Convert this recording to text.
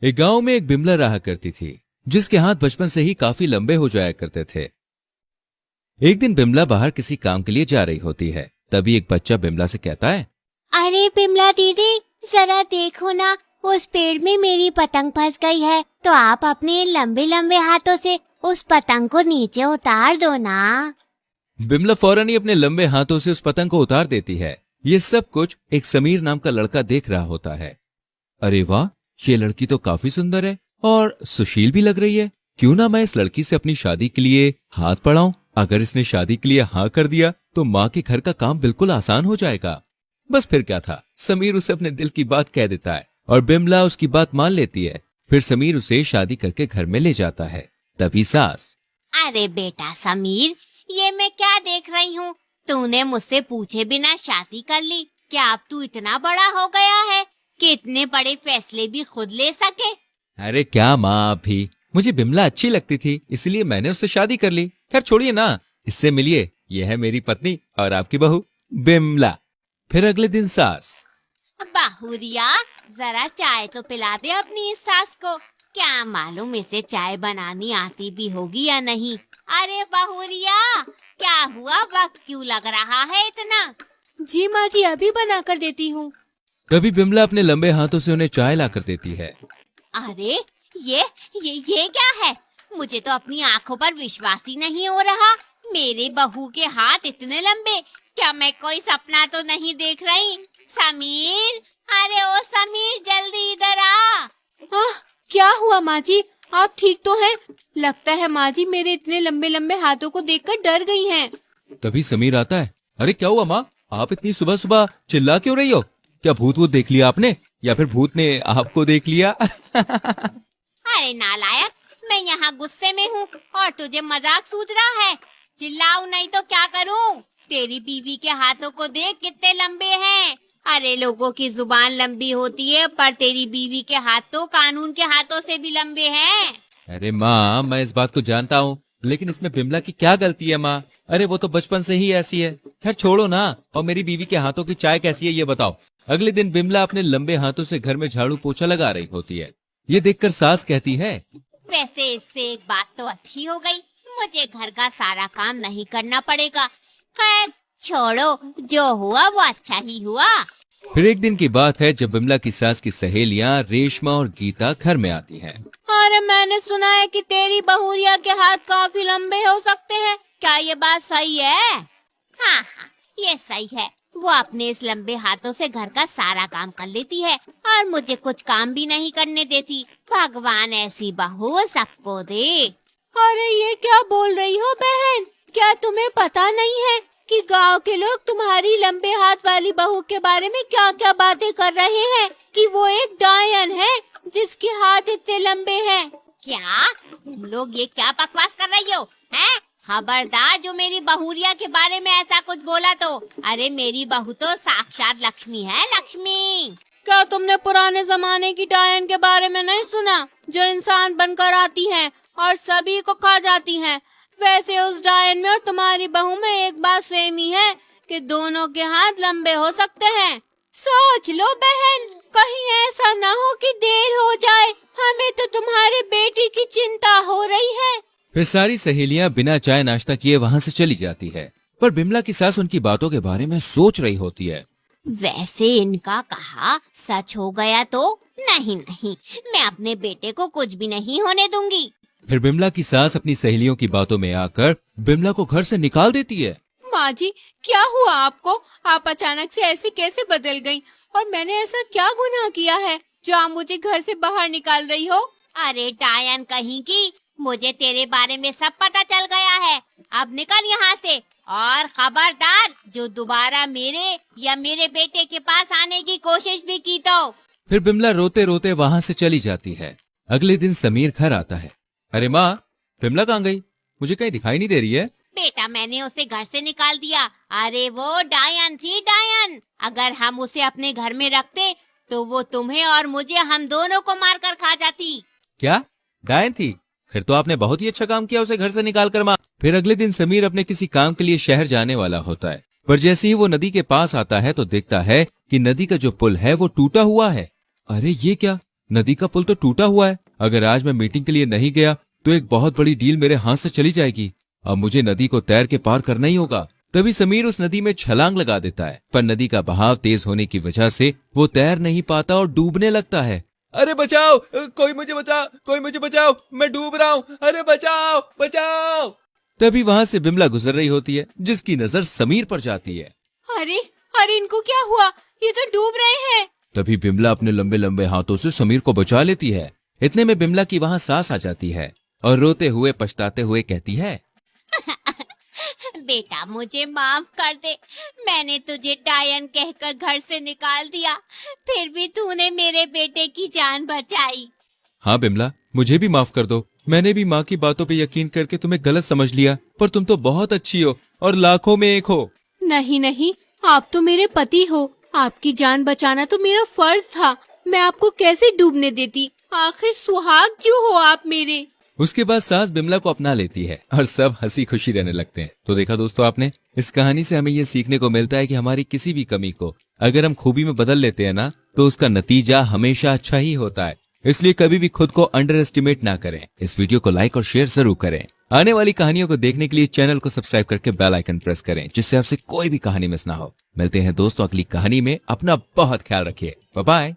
एक गांव में एक बिमला रहा करती थी, जिसके हाथ बचपन से ही काफी लंबे हो जाया करते थे। एक दिन बिमला बाहर किसी काम के लिए जा रही होती है। तभी एक बच्चा बिमला से कहता है, अरे बिमला दीदी, जरा देखो ना, उस पेड़ में मेरी पतंग फंस गई है, तो आप अपने लंबे लंबे हाथों से उस पतंग को नीचे उतार दो ना। बिमला फौरन ही अपने लंबे हाथों से उस पतंग को उतार देती है। ये सब कुछ एक समीर नाम का लड़का देख रहा होता है। अरे वाह, ये लड़की तो काफी सुंदर है और सुशील भी लग रही है। क्यों ना मैं इस लड़की से अपनी शादी के लिए हाथ बढ़ाऊं। अगर इसने शादी के लिए हाँ कर दिया तो माँ के घर का काम बिल्कुल आसान हो जाएगा। बस फिर क्या था, समीर उसे अपने दिल की बात कह देता है और बिमला उसकी बात मान लेती है। फिर समीर उसे शादी करके घर में ले जाता है। तभी सास, अरे बेटा समीर, ये मैं क्या देख रही हूँ, तूने मुझसे पूछे बिना शादी कर ली। क्या अब तू इतना बड़ा हो गया है कि इतने बड़े फैसले भी खुद ले सके? अरे क्या माँ, भी मुझे बिमला अच्छी लगती थी, इसलिए मैंने उससे शादी कर ली। खैर छोड़िए ना, इससे मिलिए, यह है मेरी पत्नी और आपकी बहू बिमला। फिर अगले दिन सास, बाहुरिया, जरा चाय तो पिला दे अपनी इस सास को। क्या मालूम इसे चाय बनानी आती भी होगी या नहीं। अरे बाहुरिया, क्या हुआ, वक्त क्यों लग रहा है इतना? जी माँ जी, अभी बना कर देती हूँ। तभी बिमला अपने लंबे हाथों से उन्हें चाय ला कर देती है। अरे ये क्या है? मुझे तो अपनी आंखों पर विश्वास ही नहीं हो रहा। मेरे बहू के हाथ इतने लंबे, क्या मैं कोई सपना तो नहीं देख रही? समीर, अरे ओ समीर, जल्दी इधर आ। क्या हुआ माँ जी, आप ठीक तो हैं? लगता है माँ जी मेरे इतने लंबे लंबे हाथों को देखकर डर गई हैं। तभी समीर आता है। अरे क्या हुआ माँ, आप इतनी सुबह सुबह चिल्ला क्यों रही हो? क्या भूत वूत देख लिया आपने, या फिर भूत ने आपको देख लिया? अरे नालायक, मैं यहाँ गुस्से में हूँ और तुझे मजाक सूझ रहा है। चिल्लाऊं नहीं तो क्या करूँ? तेरी बीवी के हाथों को देख कितने लंबे हैं। अरे लोगों की जुबान लंबी होती है, पर तेरी बीवी के हाथ तो कानून के हाथों से भी लंबे हैं। अरे माँ, मैं इस बात को जानता हूँ, लेकिन इसमें बिमला की क्या गलती है माँ? अरे वो तो बचपन से ही ऐसी है। खैर छोड़ो ना, और मेरी बीवी के हाथों की चाय कैसी है ये बताओ। अगले दिन बिमला अपने लंबे हाथों से घर में झाड़ू पोछा लगा रही होती है। ये देखकर सास कहती है, वैसे इससे एक बात तो अच्छी हो गई, मुझे घर का सारा काम नहीं करना पड़ेगा। खैर छोड़ो, जो हुआ वो अच्छा ही हुआ। फिर एक दिन की बात है जब बिमला की सास की सहेलियां रेशमा और गीता घर में आती हैं। अरे मैंने सुना है कि तेरी बहुरिया के हाथ काफी लंबे हो सकते हैं, क्या ये बात सही है? हाँ, ये सही है। वो अपने इस लंबे हाथों से घर का सारा काम कर लेती है और मुझे कुछ काम भी नहीं करने देती। भगवान ऐसी बहू सबको दे। अरे ये क्या बोल रही हो बहन? क्या तुम्हें पता नहीं है कि गांव के लोग तुम्हारी लंबे हाथ वाली बहू के बारे में क्या क्या बातें कर रहे हैं? कि वो एक डायन है जिसके हाथ इतने लंबे हैं। क्या तुम लोग ये क्या बकवास कर रही हो? हैं? खबरदार, जो मेरी बहुरिया के बारे में ऐसा कुछ बोला तो। अरे मेरी बहू तो साक्षात लक्ष्मी है, लक्ष्मी। क्या तुमने पुराने जमाने की डायन के बारे में नहीं सुना, जो इंसान बनकर आती हैं और सभी को खा जाती हैं? वैसे उस डायन में और तुम्हारी बहू में एक बात सेम ही है कि दोनों के हाथ लंबे हो सकते हैं। सोच लो बहन, कहीं ऐसा ना हो कि देर हो जाए। हमें तो तुम्हारे बेटी की चिंता हो रही है। फिर सारी सहेलियां बिना चाय नाश्ता किए वहाँ से चली जाती है, पर बिमला की सास उनकी बातों के बारे में सोच रही होती है। वैसे इनका कहा सच हो गया तो? नहीं, मैं अपने बेटे को कुछ भी नहीं होने दूंगी। फिर बिमला की सास अपनी सहेलियों की बातों में आकर बिमला को घर से निकाल देती है। माँ जी, क्या हुआ आपको? आप अचानक से ऐसे कैसे बदल गयी? और मैंने ऐसा क्या गुनाह किया है जो आप मुझे घर से बाहर निकाल रही हो? अरे डायन कहीं की, मुझे तेरे बारे में सब पता चल गया है। अब निकल यहाँ से, और खबरदार, जो दोबारा मेरे या मेरे बेटे के पास आने की कोशिश भी की तो। फिर बिमला रोते रोते वहाँ से चली जाती है। अगले दिन समीर घर आता है। अरे माँ, बिमला कहाँ गई? मुझे कहीं दिखाई नहीं दे रही है। बेटा, मैंने उसे घर से निकाल दिया। अरे वो डायन थी, डायन। अगर हम उसे अपने घर में रखते तो वो तुम्हें और मुझे, हम दोनों को मार कर खा जाती। क्या डायन थी? फिर तो आपने बहुत ही अच्छा काम किया उसे घर से निकाल कर। माँ, फिर अगले दिन समीर अपने किसी काम के लिए शहर जाने वाला होता है, पर जैसे ही वो नदी के पास आता है तो देखता है कि नदी का जो पुल है वो टूटा हुआ है। अरे ये क्या, नदी का पुल तो टूटा हुआ है। अगर आज मैं मीटिंग के लिए नहीं गया तो एक बहुत बड़ी डील मेरे हाथ से चली जाएगी। अब मुझे नदी को तैर के पार करना ही होगा। तभी समीर उस नदी में छलांग लगा देता है, पर नदी का बहाव तेज होने की वजह से वो तैर नहीं पाता और डूबने लगता है। अरे बचाओ, कोई मुझे बचाओ, मैं डूब रहा हूँ, अरे बचाओ बचाओ। तभी वहां से बिमला गुजर रही होती है, जिसकी नजर समीर पर जाती है। अरे अरे इनको क्या हुआ? ये तो डूब रहे हैं। तभी बिमला अपने लंबे लंबे हाथों से समीर को बचा लेती है। इतने में बिमला की वहां सांस आ जाती है और रोते हुए पछताते हुए कहती है, बेटा मुझे माफ कर दे, मैंने तुझे डायन कहकर घर से निकाल दिया, फिर भी तूने मेरे बेटे की जान बचाई। हाँ बिमला, मुझे भी माफ कर दो। मैंने भी माँ की बातों पे यकीन करके तुम्हें गलत समझ लिया, पर तुम तो बहुत अच्छी हो और लाखों में एक हो। नहीं नहीं, आप तो मेरे पति हो, आपकी जान बचाना तो मेरा फर्ज था। मैं आपको कैसे डूबने देती? आखिर सुहाग जो हो आप मेरे। उसके बाद सास बिमला को अपना लेती है और सब हंसी खुशी रहने लगते हैं। तो देखा दोस्तों आपने, इस कहानी से हमें ये सीखने को मिलता है कि हमारी किसी भी कमी को अगर हम खूबी में बदल लेते हैं ना, तो उसका नतीजा हमेशा अच्छा ही होता है। इसलिए कभी भी खुद को अंडर एस्टिमेट ना करें। इस वीडियो को लाइक और शेयर जरूर करें। आने वाली कहानियों को देखने के लिए चैनल को सब्सक्राइब करके बेल आइकन प्रेस करें, जिससे आपसे कोई भी कहानी मिस ना हो। मिलते हैं दोस्तों अगली कहानी में। अपना बहुत ख्याल रखिए। Bye bye.